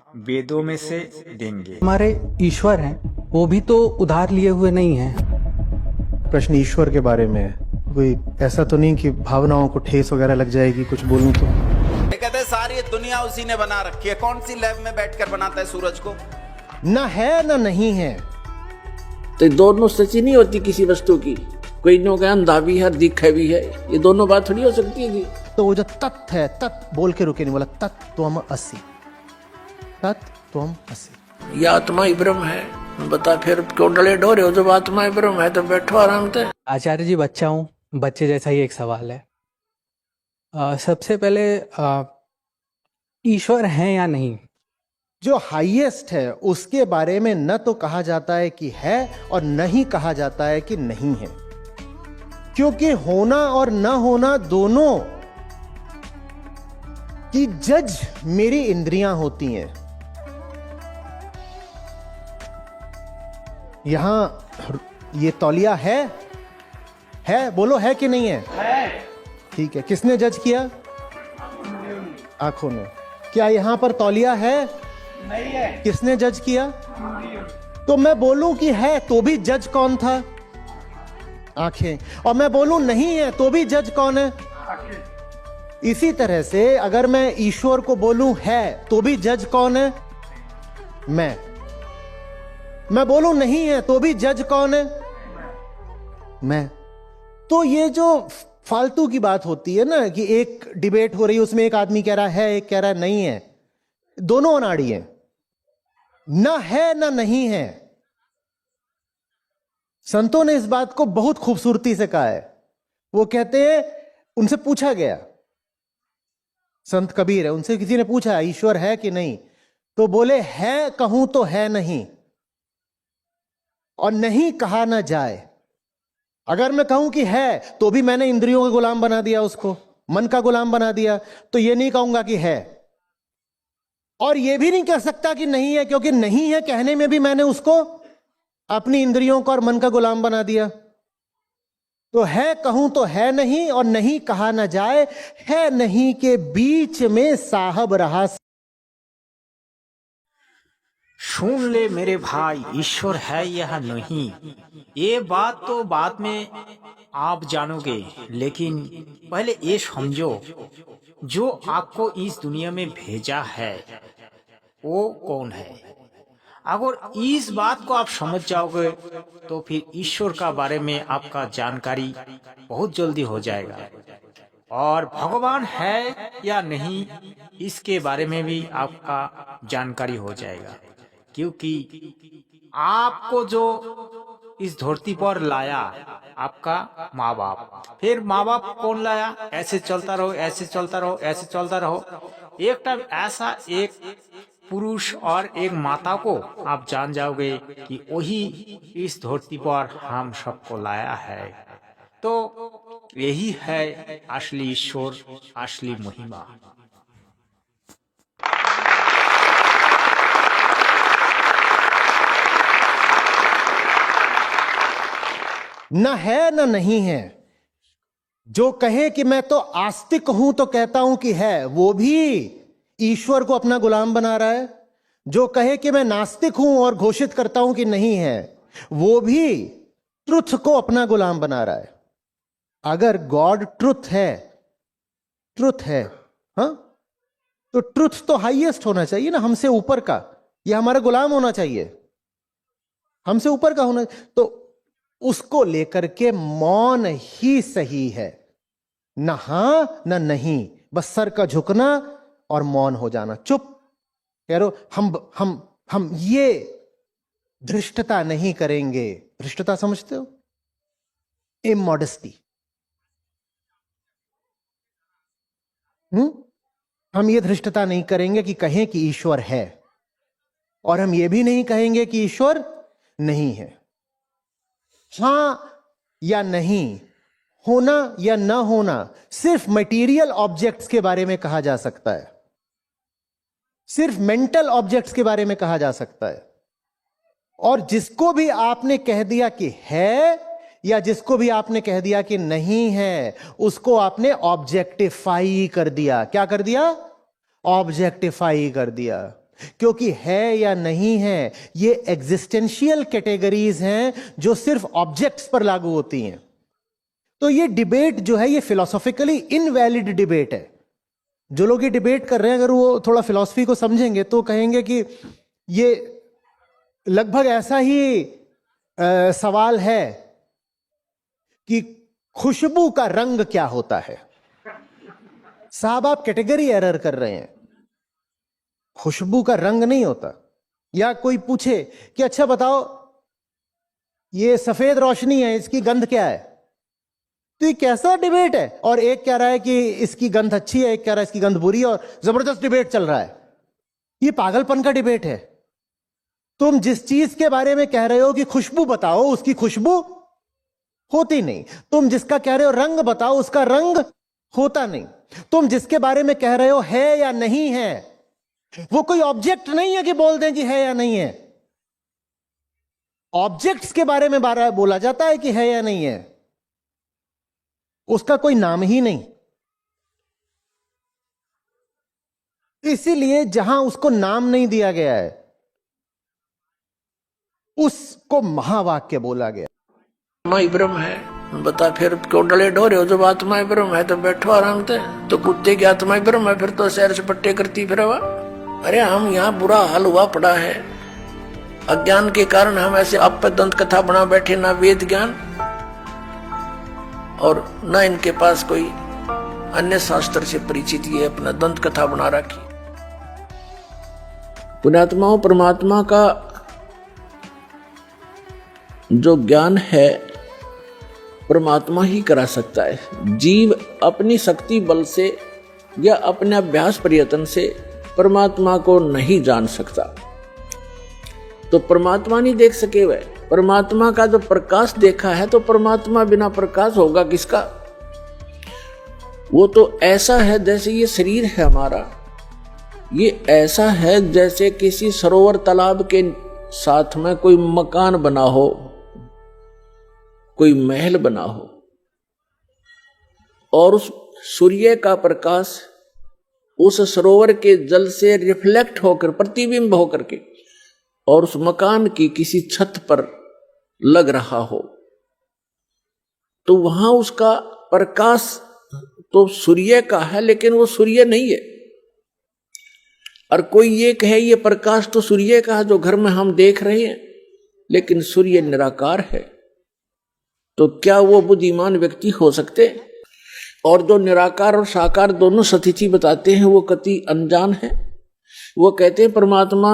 वेदों में से देंगे। हमारे ईश्वर हैं, वो भी तो उधार लिए हुए नहीं हैं। प्रश्न ईश्वर के बारे में है। कोई ऐसा तो नहीं कि भावनाओं को ठेस वगैरह लग जाएगी कुछ बोलूं तो? कहते हैं सारी दुनिया उसी ने बना रखी है। कौन सी लैब में बैठकर बनाता है सूरज को? ना है ना नहीं है। तो ये दोनों सच्ची नहीं होती किसी वस्तु की। कोई नो का अंधा भी है, दिखे भी है, ये दोनों बात थोड़ी हो सकती है। तो वो जो तत् है, तत् बोल के रुके नहीं, बोला तत्त्वम असि, तत्त्वम असि। ये आत्मा ही ब्रह्म है। बता फिर क्यों डले डोरे हो? जब आत्मा ही ब्रह्म है तो बैठो आराम से। आचार्य जी, बच्चा हूँ, बच्चे जैसा ही एक सवाल है। सबसे पहले ईश्वर है या नहीं? जो हाईएस्ट है उसके बारे में न तो कहा जाता है कि है और न ही कहा जाता है कि नहीं है, क्योंकि होना और न होना दोनों की जज मेरी इंद्रियां होती हैं। यहां ये तौलिया है बोलो, है कि नहीं है? ठीक है, किसने जज किया? आंखों ने। क्या यहां पर तौलिया है? नहीं है। किसने जज किया? तो मैं बोलूं कि है तो भी जज कौन था? आंखें। और मैं बोलूं नहीं है तो भी जज कौन है? इसी तरह से अगर मैं ईश्वर को बोलूं है तो भी जज कौन है? मैं बोलूं नहीं है तो भी जज कौन है? मैं। तो ये जो फालतू की बात होती है ना कि एक डिबेट हो रही है, उसमें एक आदमी कह रहा है, एक कह रहा है नहीं है, दोनों अनाड़ी हैं। ना है ना नहीं है। संतों ने इस बात को बहुत खूबसूरती से कहा है। वो कहते हैं, उनसे पूछा गया, संत कबीर है, उनसे किसी ने पूछा ईश्वर है कि नहीं, तो बोले है कहूं तो है नहीं, और नहीं कहा ना जाए। अगर मैं कहूं कि है तो भी मैंने इंद्रियों का गुलाम बना दिया, उसको मन का गुलाम बना दिया, तो ये नहीं कहूंगा कि है, और ये भी नहीं कह सकता कि नहीं है, क्योंकि नहीं है कहने में भी मैंने उसको अपनी इंद्रियों का और मन का गुलाम बना दिया। तो है कहूं तो है नहीं, और नहीं कहा ना जाए। है नहीं के बीच में साहब रहा। सुन ले मेरे भाई, ईश्वर है या नहीं, ये बात तो बाद में आप जानोगे, लेकिन पहले ये समझो, जो आपको इस दुनिया में भेजा है वो कौन है। अगर इस बात को आप समझ जाओगे तो फिर ईश्वर का बारे में आपका जानकारी बहुत जल्दी हो जाएगा, और भगवान है या नहीं इसके बारे में भी आपका जानकारी हो जाएगा। क्योंकि आपको जो इस धरती पर लाया आपका माँ बाप, फिर माँ बाप कौन लाया? ऐसे चलता रहो, ऐसे चलता रहो, ऐसे चलता रहो। एक टाइम ऐसा एक पुरुष और एक माता को आप जान जाओगे कि वही इस धरती पर हम सबको लाया है। तो यही है असली ईश्वर, असली महिमा। ना है ना नहीं है। जो कहे कि मैं तो आस्तिक हूं तो कहता हूं कि है, वो भी ईश्वर को अपना गुलाम बना रहा है। जो कहे कि मैं नास्तिक हूं और घोषित करता हूं कि नहीं है, वो भी ट्रुथ को अपना गुलाम बना रहा है। अगर गॉड ट्रुथ है, हाँ, तो ट्रुथ तो हाईएस्ट होना चाहिए ना, हमसे ऊपर का। यह हमारा गुलाम होना चाहिए, हमसे ऊपर का होना। तो उसको लेकर के मौन ही सही है। ना हां ना नहीं, बस सर का झुकना और मौन हो जाना, चुप। कह रो हम ये धृष्टता नहीं करेंगे। धृष्टता समझते हो? इमॉडेस्टी। हम ये धृष्टता नहीं करेंगे कि कहें कि ईश्वर है, और हम ये भी नहीं कहेंगे कि ईश्वर नहीं है। हां या नहीं, होना या न होना सिर्फ मटेरियल ऑब्जेक्ट्स के बारे में कहा जा सकता है, सिर्फ मेंटल ऑब्जेक्ट्स के बारे में कहा जा सकता है। और जिसको भी आपने कह दिया कि है, या जिसको भी आपने कह दिया कि नहीं है, उसको आपने ऑब्जेक्टिफाई कर दिया। क्या कर दिया? ऑब्जेक्टिफाई कर दिया। क्योंकि है या नहीं है ये एग्जिस्टेंशियल कैटेगरीज हैं जो सिर्फ ऑब्जेक्ट्स पर लागू होती हैं। तो ये डिबेट जो है ये फिलोसॉफिकली इनवैलिड डिबेट है। जो लोग ये डिबेट कर रहे हैं अगर वो थोड़ा फिलॉसफी को समझेंगे तो कहेंगे कि ये लगभग ऐसा ही सवाल है कि खुशबू का रंग क्या होता है। साहब आप कैटेगरी एरर कर रहे हैं, खुशबू का रंग नहीं होता। या कोई पूछे कि अच्छा बताओ ये सफेद रोशनी है इसकी गंध क्या है, तो ये कैसा डिबेट है। और एक कह रहा है कि इसकी गंध अच्छी है, एक कह रहा है इसकी गंध बुरी है, और जबरदस्त डिबेट चल रहा है। ये पागलपन का डिबेट है। तुम जिस चीज के बारे में कह रहे हो कि खुशबू बताओ, उसकी खुशबू होती नहीं। तुम जिसका कह रहे हो रंग बताओ, उसका रंग होता नहीं। तुम जिसके बारे में कह रहे हो है या नहीं है, वो कोई ऑब्जेक्ट नहीं है कि बोल दें कि है या नहीं है। ऑब्जेक्ट्स के बारे में बोला जाता है कि है या नहीं है, उसका कोई नाम ही नहीं। इसीलिए जहां उसको नाम नहीं दिया गया है उसको महावाक्य बोला गया। आत्मा ही ब्रह्म है। बता फिर क्यों डले ढो रहे हो? जब आत्मा ही ब्रह्म है तो बैठो आराम से। तो कुत्ते की आत्मा ही ब्रह्म है, फिर तो सैर से पट्टे करती फिर। अरे हम यहाँ बुरा हाल हुआ पड़ा है, अज्ञान के कारण हम ऐसे आप दंत कथा बना बैठे, ना वेद ज्ञान और ना इनके पास कोई अन्य शास्त्र से परिचित, ये अपना दंत कथा बना रखी। पुण्यात्माओं, परमात्मा का जो ज्ञान है परमात्मा ही करा सकता है। जीव अपनी शक्ति बल से या अपने अभ्यास प्रयत्न से परमात्मा को नहीं जान सकता। तो परमात्मा नहीं देख सके वह परमात्मा का जो प्रकाश देखा है, तो परमात्मा बिना प्रकाश होगा किसका? वो तो ऐसा है जैसे ये शरीर है हमारा, ये ऐसा है जैसे किसी सरोवर तालाब के साथ में कोई मकान बना हो, कोई महल बना हो, और उस सूर्य का प्रकाश उस सरोवर के जल से रिफ्लेक्ट होकर, प्रतिबिंब होकर के, और उस मकान की किसी छत पर लग रहा हो, तो वहां उसका प्रकाश तो सूर्य का है, लेकिन वो सूर्य नहीं है। और कोई ये कहे ये प्रकाश तो सूर्य का है जो घर में हम देख रहे हैं, लेकिन सूर्य निराकार है। तो क्या वो बुद्धिमान व्यक्ति हो सकते? और जो निराकार और साकार दोनों स्थिति बताते हैं वो कति अनजान है। वो कहते हैं परमात्मा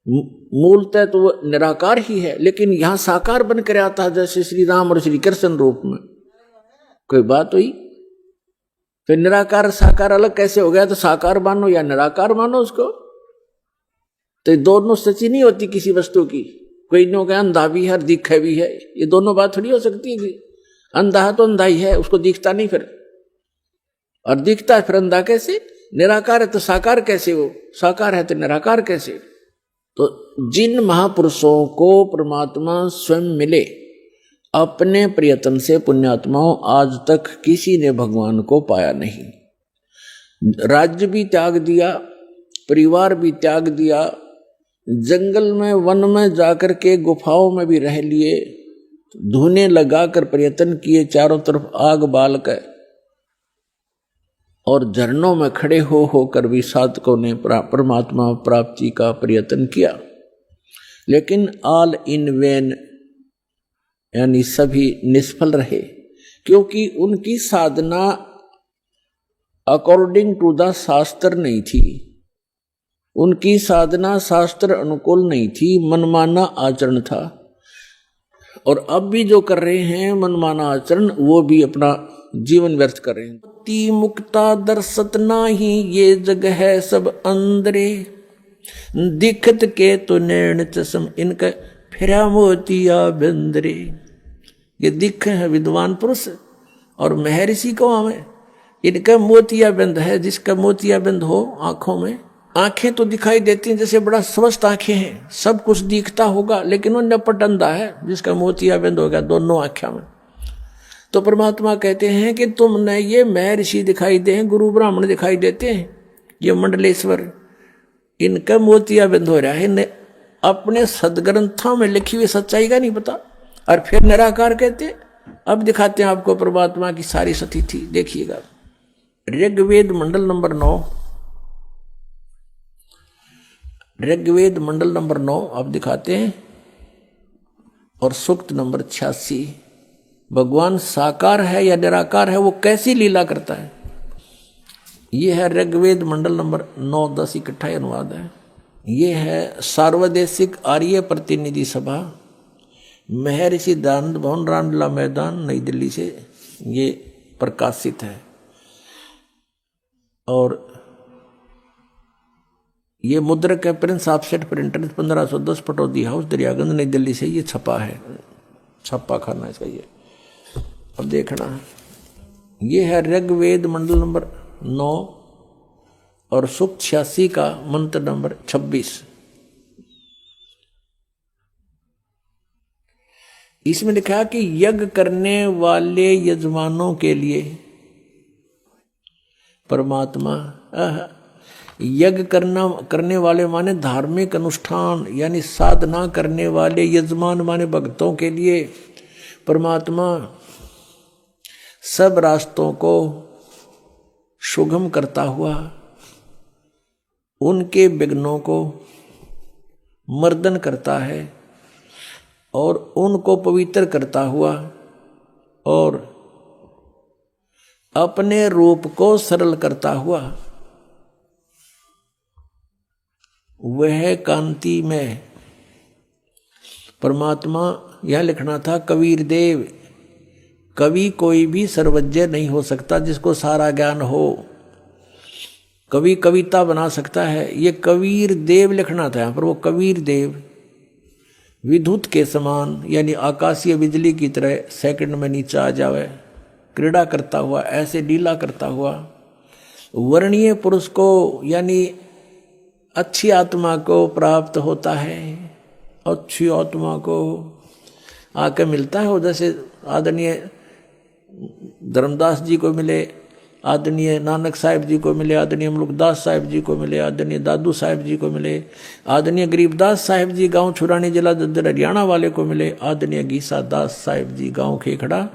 मूलतः तो वो निराकार ही है, लेकिन यहां साकार बनकर आता है, जैसे श्री राम और श्री कृष्ण रूप में। कोई बात हुई? फिर निराकार साकार अलग कैसे हो गया? तो साकार मानो या निराकार मानो उसको। तो दोनों सच्ची नहीं होती किसी वस्तु की। कोई नो का अंधा भी है और दिखे भी है, ये दोनों बात थोड़ी हो सकती है। अंधा है तो अंधा ही है, उसको दिखता नहीं फिर, और दिखता है फिर अंधा कैसे? निराकार है तो साकार कैसे? वो साकार है तो निराकार कैसे? तो जिन महापुरुषों को परमात्मा स्वयं मिले अपने प्रयत्न से, पुण्यात्माओं, आज तक किसी ने भगवान को पाया नहीं। राज्य भी त्याग दिया, परिवार भी त्याग दिया, जंगल में वन में जाकर के गुफाओं में भी रह लिए, धुने लगाकर प्रयत्न किए, चारों तरफ आग बाल कर, और झरनों में खड़े होकर भी साधकों ने परमात्मा प्राप्ति का प्रयत्न किया, लेकिन ऑल इन वेन, यानी सभी निष्फल रहे, क्योंकि उनकी साधना अकॉर्डिंग टू द शास्त्र नहीं थी। उनकी साधना शास्त्र अनुकूल नहीं थी, मनमाना आचरण था। और अब भी जो कर रहे हैं मनमाना आचरण, वो भी अपना जीवन व्यर्थ कर रहे हैं। ती मुक्ता दर्शत नाही, ये जग है सब अंदरे, दिखत के तो नैण चश्म, इनका फिरा मोतिया बंदरे। ये दिख है विद्वान पुरुष और महर्षि को हमें, इनका मोतिया बंद है। जिसका मोतिया बंद हो आंखों में, आंखें तो दिखाई देती हैं जैसे बड़ा स्वस्थ आंखें हैं, सब कुछ दिखता होगा, लेकिन वो नपट अंधा है जिसका मोतिया बंद हो गया दोनों आंखों में। तो परमात्मा कहते हैं कि तुमने ये महर्षि दिखाई दे, गुरु ब्राह्मण दिखाई देते हैं, ये मंडलेश्वर, इनका मोतियाबिंद हो रहा है, इन्हें अपने सदग्रंथों में लिखी हुई सच्चाई का नहीं पता, और फिर निराकार कहते। अब दिखाते हैं आपको परमात्मा की सारी स्थिति, देखिएगा। ऋग्वेद मंडल नंबर 9, ऋग्वेद मंडल नंबर 9 अब दिखाते हैं, और सूक्त नंबर 86। भगवान साकार है या निराकार है, वो कैसी लीला करता है। ये है ऋग्वेद मंडल नंबर 9, 10 इकट्ठा अनुवाद है। ये है सार्वदेशिक आर्य प्रतिनिधि सभा, महर्षि दयानंद भवन, रामलीला मैदान, नई दिल्ली से ये प्रकाशित है। और ये मुद्रक है Prince offset printer, 1510 Pataudi house, Daryaganj, नई दिल्ली से ये छपा है, छपा खाना इसका ये। अब देखना, ये है ऋग्वेद मंडल नंबर 9 और सूक्त 86 का मंत्र नंबर 26। इसमें लिखा कि यज्ञ करने वाले यजमानों के लिए परमात्मा, यज्ञ करने वाले माने धार्मिक अनुष्ठान यानी साधना करने वाले, यजमान माने भक्तों के लिए परमात्मा सब रास्तों को सुगम करता हुआ, उनके विघ्नों को मर्दन करता है और उनको पवित्र करता हुआ, और अपने रूप को सरल करता हुआ वह कांति में परमात्मा। यह लिखना था कबीर देव, कवि कोई भी सर्वज्ञ नहीं हो सकता जिसको सारा ज्ञान हो। कवि कविता बना सकता है, ये कबीर देव लिखना था यहाँ पर। वो कबीर देव विद्युत के समान यानी आकाशीय बिजली की तरह सेकंड में नीचे आ जावे, क्रीड़ा करता हुआ, ऐसे लीला करता हुआ वर्णीय पुरुष को यानी अच्छी आत्मा को प्राप्त होता है। अच्छी आत्मा को आके मिलता है, वो जैसे आदरणीय धर्मदास जी को मिले, आदरणीय नानक साहिब जी को मिले, आदरणीय मुल्कदास साहिब जी को मिले, आदरणीय दादू साहिब जी को मिले, आदरणीय गरीबदास साहिब जी गांव छुरानी जिला दद्दर हरियाणा वाले को मिले, आदरणीय गीसा दास साहिब जी गांव खेखड़ा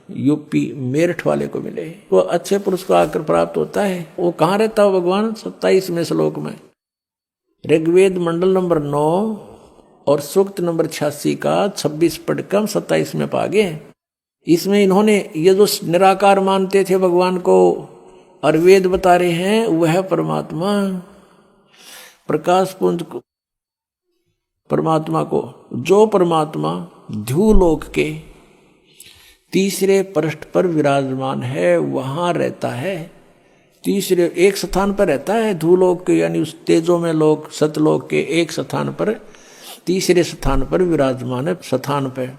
यूपी मेरठ वाले को मिले। वो अच्छे पुरुष को आकर प्राप्त होता है। वो कहाँ रहता हो भगवान? 27वें श्लोक में, ऋग्वेद मंडल नंबर 9 और सूक्त नंबर 86 का 26 पढ़कर हम 27 में पा गए। इसमें इन्होंने ये जो निराकार मानते थे भगवान को और वेद बता रहे हैं, वह परमात्मा प्रकाश पुंज को, परमात्मा को, जो परमात्मा ध्युलोक के तीसरे पृष्ठ पर विराजमान है वहां रहता है। तीसरे एक स्थान पर रहता है ध्युलोक के यानी उस तेजो में लोक सतलोक के एक स्थान पर, तीसरे स्थान पर विराजमान है स्थान पर।